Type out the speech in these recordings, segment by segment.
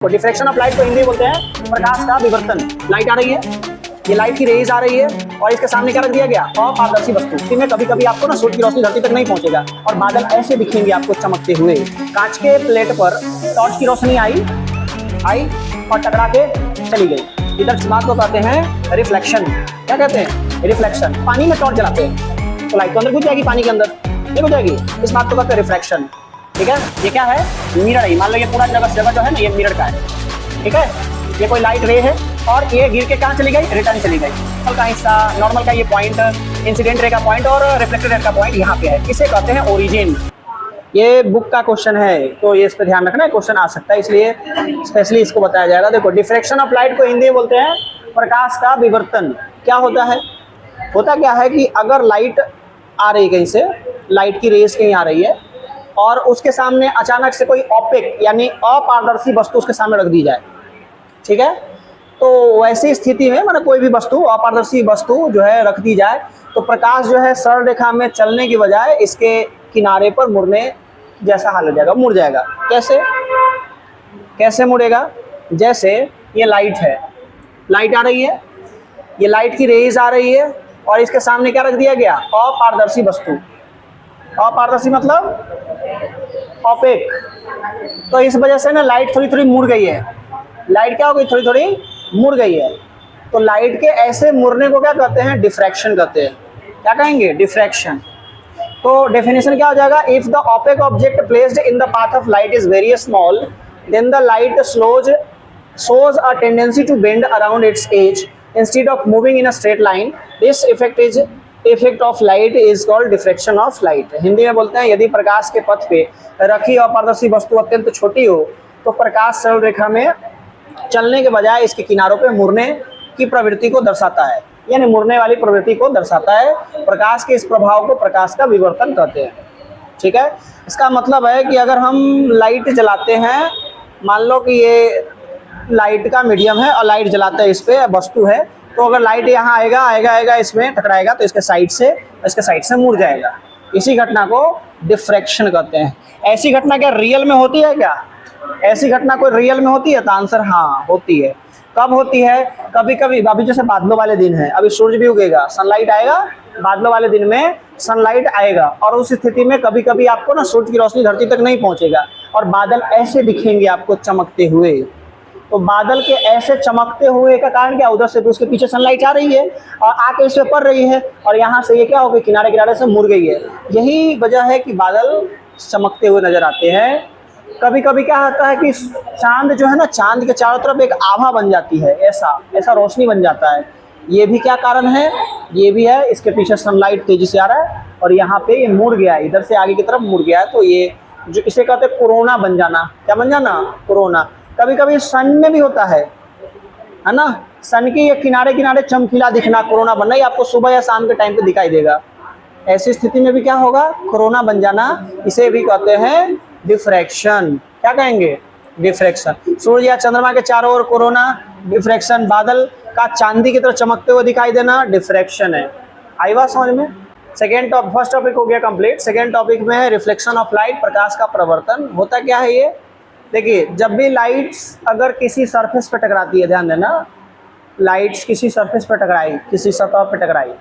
तो diffraction of light को हिंदी में बोलते हैं प्रकाश का विवर्तन। लाइट आ रही है, ये लाइट की रेज आ रही है और इसके सामने क्या रख दिया गया, अपारदर्शी वस्तु। इसमें कभी कभी आपको ना सूरज की रोशनी धरती तक नहीं पहुंचेगा और बादल ऐसे दिखेंगे आपको चमकते हुए। कांच के प्लेट पर टॉर्च की रोशनी आई और टकरा के चली गई। इधर इस बात को कहते हैं रिफ्लेक्शन। क्या कहते हैं? रिफ्लेक्शन। पानी में टॉर्च जलाते हैं तो लाइट तो अंदर घुस जाएगी, पानी के अंदर नहीं घुस जाएगी, इस बात को कहते हैं रिफ्लेक्शन। ठीक है, ये क्या है? मिरर है। मान लो ये पूरा जगह जो है ना, ये मिरर का है। ठीक है, ये कोई लाइट रे है और ये गिर के कहाँ चली गई, रिटर्न चली गई। नॉर्मल का हिस्सा, नॉर्मल का ये पॉइंट, इंसिडेंट रे का पॉइंट और रिफ्लेक्टेड रे का पॉइंट यहाँ पे है। इसे कहते हैं ओरिजिन। ये बुक का क्वेश्चन है तो ये इस पर ध्यान रखना, क्वेश्चन आ सकता है, इसलिए स्पेशली इसको बताया जाएगा। देखो, डिफ्रैक्शन ऑफ लाइट को हिंदी में बोलते हैं प्रकाश का विवर्तन। क्या होता है? होता क्या है कि अगर लाइट आ रही कहीं से, लाइट की रेस कहीं आ रही है और उसके सामने अचानक से कोई ऑपेक यानी अपारदर्शी वस्तु उसके सामने रख दी जाए। ठीक है, तो वैसी स्थिति में माना कोई भी वस्तु, अपारदर्शी वस्तु जो है रख दी जाए तो प्रकाश जो है सरल रेखा में चलने की बजाय इसके किनारे पर मुड़ने जैसा हाल हो जाएगा, मुड़ जाएगा। कैसे कैसे मुड़ेगा? जैसे ये लाइट है, लाइट आ रही है, ये लाइट की रेज आ रही है और इसके सामने क्या रख दिया गया, अपारदर्शी वस्तु। अपारदर्शी मतलब ऑपेक। तो इस वजह से ना लाइट थोड़ी थोड़ी मुड़ गई है। लाइट क्या हो गई, थोड़ी थोड़ी मुड़ गई है। तो लाइट के ऐसे मुड़ने को क्या कहते हैं? डिफ्रैक्शन कहते हैं। क्या कहेंगे? डिफ्रैक्शन। तो डेफिनेशन क्या हो जाएगा? If the opaque object placed in the path of light is very small then the light shows a tendency to bend around its edge instead of moving in a straight line. This effect of light is called diffraction of light. Hindi में बोलते हैं यदि प्रकाश के पथ पे रखी अपारदर्शी वस्तु अत्यंत छोटी हो तो प्रकाश सरल रेखा में चलने के बजाय इसके किनारों पे मुड़ने की प्रवृत्ति को दर्शाता है, यानी मुड़ने वाली प्रवृत्ति को दर्शाता है। प्रकाश के इस प्रभाव को प्रकाश का विवर्तन कहते हैं। ठीक है, इसका मतलब है कि अगर हम लाइट जलाते हैं, मान लो कि ये लाइट का मीडियम है और लाइट जलाते हैं, इस पे वस्तु है, तो अगर लाइट यहाँ आएगा इसमें टकराएगा तो इसके साइड से मुड़ जाएगा। इसी घटना को डिफ्रैक्शन कहते हैं। ऐसी घटना क्या रियल में होती है? क्या ऐसी घटना कोई रियल में होती है? तो आंसर हाँ, होती है। कब होती है? कभी कभी। अभी जैसे बादलों वाले दिन है, अभी सूरज भी उगेगा, सनलाइट आएगा, बादलों वाले दिन में सनलाइट आएगा और उस स्थिति में कभी कभी आपको ना सूरज की रोशनी धरती तक नहीं पहुंचेगा और बादल ऐसे दिखेंगे आपको चमकते हुए। तो बादल के ऐसे चमकते हुए का कारण क्या? उधर से तो उसके पीछे सनलाइट आ रही है और आके इस पे पड़ रही है और यहाँ से ये क्या हो गई, किनारे किनारे से मुड़ गई है। यही वजह है कि बादल चमकते हुए नजर आते हैं। कभी कभी क्या होता है कि चांद जो है ना, चांद के चारों तरफ एक आभा बन जाती है, ऐसा रोशनी बन जाता है। ये भी क्या कारण है? ये भी है, इसके पीछे सनलाइट तेजी से आ रहा है और यहाँ पे ये मुड़ गया है, इधर से आगे की तरफ मुड़ गया है। तो ये जो इसे कहते हैं कोरोना बन जाना। क्या बन जाना? कोरोना। कभी कभी सन में भी होता है ना, सन की ये किनारे किनारे चमकीला दिखना, कोरोना बनना, ये आपको सुबह या शाम के टाइम पे दिखाई देगा। ऐसी स्थिति में भी क्या होगा? कोरोना बन जाना। इसे भी कहते हैं डिफ्रैक्शन। क्या कहेंगे? डिफ्रैक्शन। सूर्य या चंद्रमा के चारों ओर कोरोना, डिफ्रैक्शन। बादल का चांदी की तरह चमकते हुए दिखाई देना, डिफ्रैक्शन है। आई बात समझ में? फर्स्ट टॉपिक हो गया कंप्लीट। सेकेंड टॉपिक में है रिफ्लेक्शन ऑफ लाइट, प्रकाश का प्रवर्तन। होता क्या है ये? देखिए, जब भी लाइट्स अगर किसी सरफेस पर टकराती है, ध्यान देना, लाइट्स किसी सरफेस पर टकराई, किसी सतह पर टकराई,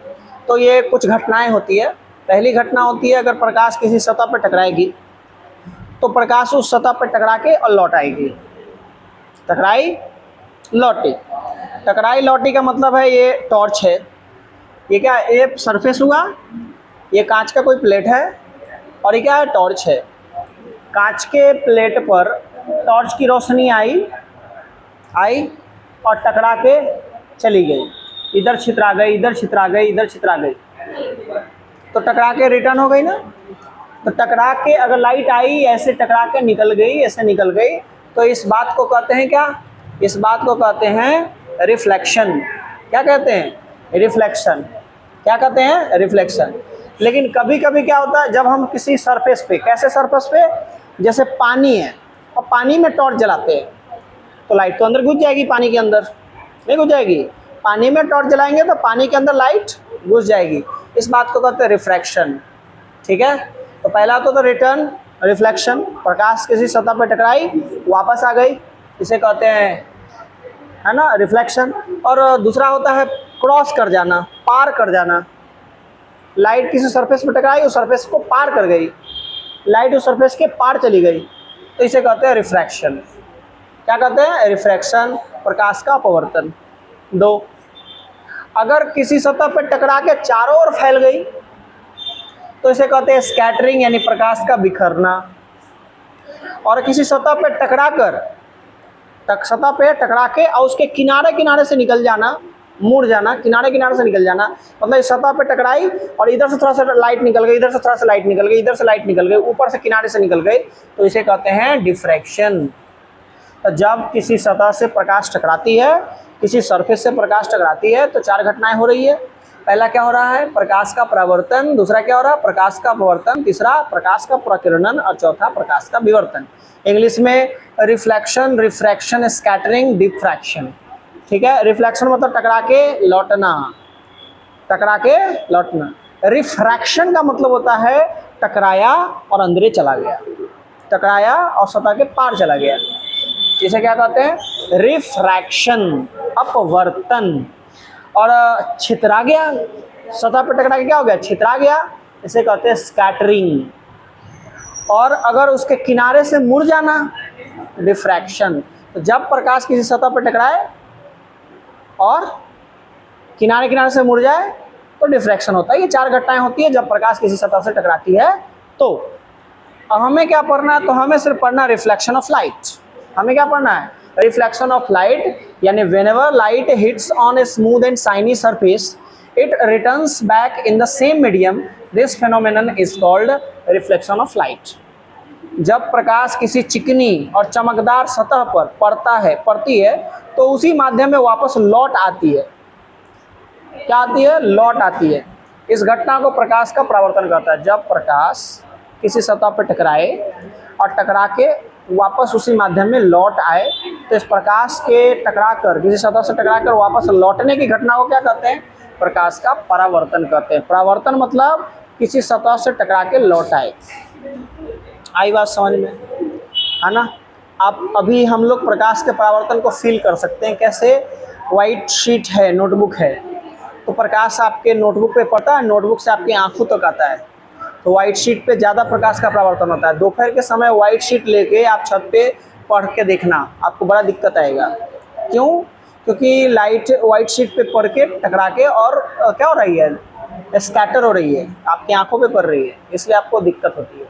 तो ये कुछ घटनाएं होती है। पहली घटना होती है, अगर प्रकाश किसी सतह पर टकराएगी तो प्रकाश उस सतह पर टकरा के और लौट आएगी। टकराई लौटी, टकराई लौटी का मतलब है ये टॉर्च है। ये क्या? ये सरफेस हुआ, ये कांच का कोई प्लेट है और ये क्या है? टॉर्च है। कांच के प्लेट पर टॉर्च की रोशनी आई और टकरा के चली गई, इधर छितरा गई, इधर छितरा गई, इधर छितरा गई, तो टकरा के रिटर्न हो गई ना। तो टकरा के अगर लाइट आई, ऐसे टकरा के निकल गई, ऐसे निकल गई, तो इस बात को कहते हैं क्या? इस बात को कहते हैं रिफ्लेक्शन। क्या कहते हैं? रिफ्लेक्शन। क्या कहते हैं? रिफ्लेक्शन। लेकिन कभी कभी क्या होता है, जब हम किसी सरफेस पे, कैसे सरफेस पे, जैसे पानी है और पानी में टॉर्च जलाते हैं तो लाइट तो अंदर घुस जाएगी, पानी के अंदर नहीं घुस जाएगी। पानी में टॉर्च जलाएंगे तो पानी के अंदर लाइट घुस जाएगी। इस बात को कहते हैं रिफ्रैक्शन। ठीक है, तो पहला तो रिटर्न, रिफ्लेक्शन, प्रकाश किसी सतह पर टकराई, वापस आ गई, इसे कहते हैं, है ना, रिफ्लेक्शन। और दूसरा होता है क्रॉस कर जाना, पार कर जाना। लाइट किसी सरफेस पर टकराई, उस सरफेस को पार कर गई, लाइट उस सरफेस के पार चली गई, तो इसे कहते हैं रिफ्रैक्शन। क्या कहते हैं? रिफ्रैक्शन, प्रकाश का अपवर्तन। 2, अगर किसी सतह पर टकरा के चारों ओर फैल गई तो इसे कहते हैं स्कैटरिंग, यानी प्रकाश का बिखरना। और किसी सतह पर टकरा के और उसके किनारे किनारे से निकल जाना, मुड़ जाना, किनारे किनारे से निकल जाना, मतलब इस सतह पे टकराई और इधर से थोड़ा सा लाइट निकल गई, इधर से थोड़ा सा लाइट निकल गई, इधर से लाइट निकल गई, ऊपर से किनारे से निकल गई, तो इसे कहते हैं डिफ्रैक्शन। तो जब किसी सतह से प्रकाश टकराती है, किसी सरफेस से प्रकाश टकराती है, तो 4 घटनाएं हो रही है। पहला क्या हो रहा है? प्रकाश का परावर्तन। दूसरा क्या हो रहा है? प्रकाश का अपवर्तन। तीसरा प्रकाश का प्रकीर्णन। और चौथा प्रकाश का विवर्तन। इंग्लिश में रिफ्लेक्शन, रिफ्रैक्शन, स्कैटरिंग, डिफ्रैक्शन। ठीक है। रिफ्लेक्शन मतलब टकरा के लौटना, टकरा के लौटना। रिफ्रैक्शन का मतलब होता है टकराया और अंदर चला गया, टकराया और सतह के पार चला गया, इसे क्या कहते हैं? रिफ्रैक्शन, अपवर्तन। और छितरा गया, सतह पर टकरा के क्या हो गया? छितरा गया, इसे कहते हैं स्कैटरिंग। और अगर उसके किनारे से मुड़ जाना, डिफ्रैक्शन। तो जब प्रकाश किसी सतह पर टकराए और किनारे किनारे से मुड़ जाए तो डिफ्रैक्शन होता है। ये 4 घटनाएं होती है जब प्रकाश किसी सतह से टकराती है। तो अब हमें क्या पढ़ना है? तो हमें सिर्फ पढ़ना रिफ्लेक्शन ऑफ लाइट। हमें क्या पढ़ना है? रिफ्लेक्शन ऑफ लाइट, यानी whenever light hits on a smooth and shiny surface it returns back in the same medium, this phenomenon is called reflection of light. जब प्रकाश किसी चिकनी और चमकदार सतह पर पड़ती है तो उसी माध्यम में वापस लौट आती है। क्या आती है? लौट आती है। इस घटना को प्रकाश का परावर्तन कहता है। जब प्रकाश किसी सतह पर टकराए और टकरा के वापस उसी माध्यम में लौट आए, तो इस प्रकाश के टकराकर, किसी सतह से टकराकर वापस लौटने की घटना को क्या कहते हैं? प्रकाश का परावर्तन कहते हैं। परावर्तन मतलब किसी सतह से टकरा के लौट आए। आई बात समझ में, है ना? अब अभी हम लोग प्रकाश के परावर्तन को फील कर सकते हैं। कैसे? वाइट शीट है, नोटबुक है, तो प्रकाश आपके नोटबुक पे पड़ता है, नोटबुक से आपकी आंखों तक आता है, तो वाइट शीट पे ज़्यादा प्रकाश का परावर्तन होता है। दोपहर के समय वाइट शीट लेके आप छत पे पढ़ के देखना, आपको बड़ा दिक्कत आएगा। क्यों? क्योंकि लाइट वाइट शीट पे पढ़ के टकरा के और क्या हो रही है? स्कैटर हो रही है, आपकी आंखों पे पड़ रही है, इसलिए आपको दिक्कत होती है।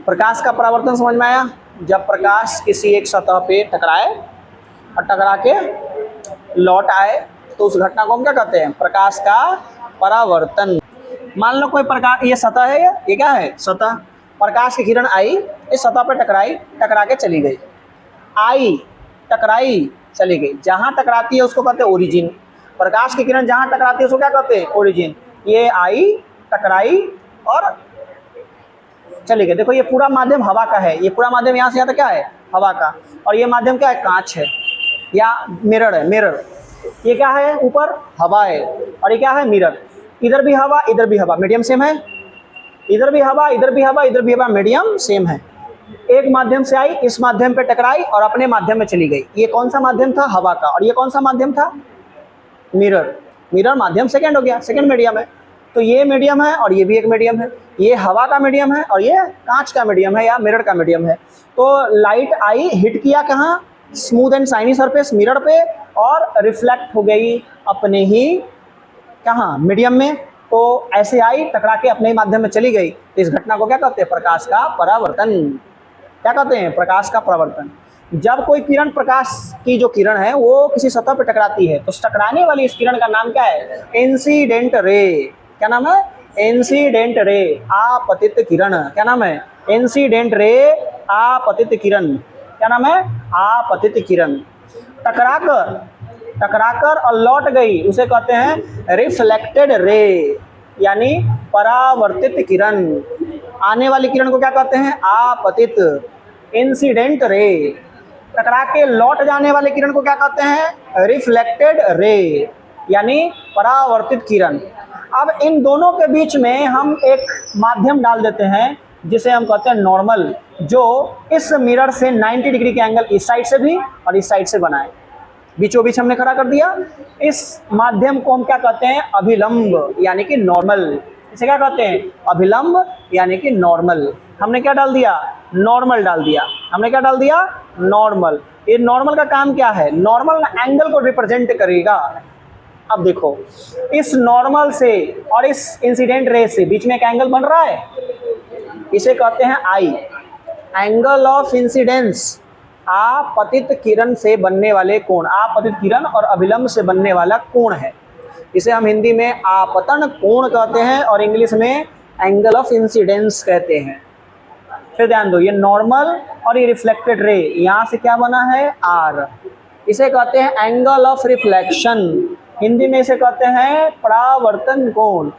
प्रकाश का परावर्तन समझ में आया? जब प्रकाश किसी एक सतह पे टकराए और टकरा के लौट आए तो उस घटना को हम क्या कहते हैं? प्रकाश का परावर्तन। मान लो कोई प्रकाश, ये सतह है, ये क्या है? सतह। प्रकाश की किरण आई, इस सतह पे टकराई, टकरा के चली गई, आई, टकराई, चली गई। जहाँ टकराती है उसको कहते हैं ओरिजिन। प्रकाश की किरण जहाँ टकराती है उसको क्या कहते हैं? ओरिजिन। ये आई, टकराई और चली गई। देखो ये पूरा माध्यम हवा का है, ये पूरा माध्यम यहाँ से यहाँ तक क्या है? हवा का। और ये माध्यम क्या है? कांच है या मिरर है, मिरर। ये क्या है? ऊपर हवा है और ये क्या है? मिरर। इधर भी हवा, इधर भी हवा, मीडियम सेम है। इधर भी हवा, इधर भी हवा, इधर भी हवा, मीडियम सेम है। एक माध्यम से आई, इस माध्यम पे टकराई और अपने माध्यम में चली गई। ये कौन सा माध्यम था? हवा का। और ये कौन सा माध्यम था? मिरर। मिरर माध्यम सेकंड हो गया, सेकंड मीडियम है। तो ये मीडियम है और ये भी एक मीडियम है। ये हवा का मीडियम है और ये कांच का मीडियम है या मिरर का मीडियम है। तो लाइट आई, हिट किया कहाँ? Smooth and shiny surface, mirror पे, और रिफ्लेक्ट हो गई अपने ही कहाँ? मीडियम में। तो ऐसे आई, टकरा के अपने ही माध्यम में चली गई। तो इस घटना को क्या कहते हैं? प्रकाश का परावर्तन। क्या कहते हैं? प्रकाश का परावर्तन। जब कोई किरण, प्रकाश की जो किरण है वो किसी सतह पर टकराती है तो टकराने वाली इस किरण का नाम क्या है? Incident ray. क्या नाम है? इंसिडेंट रे, आपतित किरण। क्या नाम है? इंसिडेंट रे, आपतित किरण। क्या नाम है? आपतित किरण। टकराकर और लौट गई उसे कहते हैं रिफ्लेक्टेड रे, यानी परावर्तित किरण। आने वाली किरण को क्या कहते हैं? आपतित, इंसिडेंट रे। टकरा के लौट जाने वाले किरण को क्या कहते हैं? रिफ्लेक्टेड रे, यानी परावर्तित किरण। अब इन दोनों के बीच में हम एक माध्यम डाल देते हैं जिसे हम कहते हैं नॉर्मल, जो इस मिरर से 90 डिग्री के एंगल इस साइड से भी और इस साइड से बनाए, बीचों बीच हमने खड़ा कर दिया। इस माध्यम को हम क्या कहते हैं, अभिलंब यानी कि नॉर्मल। इसे क्या कहते हैं, अभिलंब यानी कि नॉर्मल। हमने क्या डाल दिया, नॉर्मल डाल दिया। हमने क्या डाल दिया, नॉर्मल। ये नॉर्मल का काम क्या है, नॉर्मल एंगल को रिप्रेजेंट करेगा। अब देखो, इस नॉर्मल से और इस इंसिडेंट रे से बीच में एक एंगल बन रहा है, इसे कहते हैं आई, एंगल ऑफ इंसिडेंस। आपतित किरण से बनने वाले कोण, आपतित किरण और अभिलंब से बनने वाला कोण है, इसे हम हिंदी में आपतन कोण कहते हैं और इंग्लिश में एंगल ऑफ इंसिडेंस कहते हैं। फिर ध्यान दो, ये नॉर्मल और ये रिफ्लेक्टेड रे, यहाँ से क्या बना है, आर, इसे कहते हैं एंगल ऑफ रिफ्लेक्शन। हिंदी में इसे कहते हैं परावर्तन कोण।